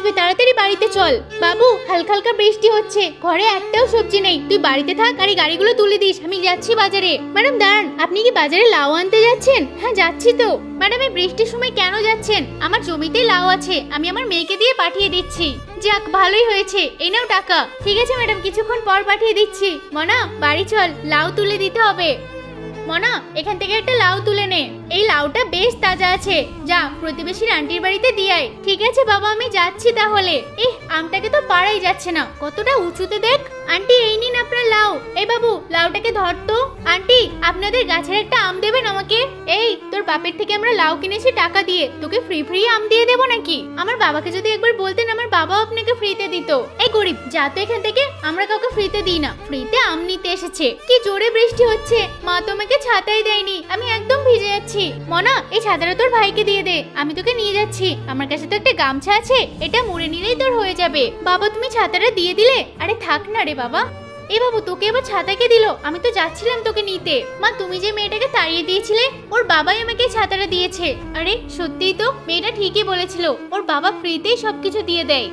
হবে, তাড়াতাড়ি বাড়িতে চল। বাবু, হালকা হালকা বৃষ্টি হচ্ছে, ঘরে একটাও সবজি নেই, তুই বাড়িতে থাক আর এই গাড়িগুলো তুলে দিস, আমি যাচ্ছি বাজারে। ম্যাডাম দাঁড়ান, আপনি কি বাজারে লাউ আনতে যাচ্ছেন? হ্যাঁ যাচ্ছি তো। ম্যাডাম এই বৃষ্টির সময় কেন যাচ্ছেন? আমার জমিতে লাউ আছে, আমি আমার মেয়েকে দিয়ে পাঠিয়ে দিচ্ছি। যাক ভালোই হয়েছে, এই নাও টাকা। ঠিক আছে ম্যাডাম, কিছুক্ষণ পর পাঠিয়ে দিচ্ছি। মনা বাড়ি চল, লাউ তুলে দিতে হবে। মনা এখান থেকে একটা লাউ তুলে নে, এই লাউটা বেশ তাজা আছে, যা প্রতিবেশীর আন্টির বাড়িতে দিয়ে আয়। ঠিক আছে বাবা, আমি যাচ্ছি তাহলে। আমটাকে তো পারাই যাচ্ছে না, কতটা উঁচুতে দেখ। আন্টি এই নিন আপনার লাউ। এই বাবু লাউটাকে ধর তো। আন্টি আপনাদের গাছের একটা আম দেবেন আমাকে? এই তোর বাপের থেকে আমরা লাউ কিনেছি টাকা দিয়ে, তোকে ফ্রি ফ্রি আম দিয়ে দেবো নাকি? আমার বাবাকে যদি একবার বলতেন, আমার বাবাও আপনাকে ফ্রিতে দিত। এই গরিব যা তো এখান থেকে, আমরা কাউকে ফ্রিতে দিই না, ফ্রিতে আম নিতে এসেছে। কি জোরে বৃষ্টি হচ্ছে, মা তোমাকে ছাতাই দেয়নি, আমি একদম ভিজে যাচ্ছি। মনা এই ছাতাটা তোর ভাইকে দিয়ে দে, আমি তোকে নিয়ে যাচ্ছি। আমার কাছে তো একটা গামছা আছে, এটা মুড়ে নিলেই তোর হয়ে যাবে। বাবা তুমি ছাতাটা দিয়ে দিলে? আরে থাক না রে বাবা। এ বাবু তোকে এবার ছাতাকে দিল, আমি তো যাচ্ছিলাম তোকে নিতে। মা তুমি যে মেয়েটাকে তাড়িয়ে দিয়েছিলে, ওর বাবাই আমাকে ছাতাটা দিয়েছে। আরে সত্যিই তো, মেয়েটা ঠিকই বলেছিল, ওর বাবা ফ্রিতেই সবকিছু দিয়ে দেয়।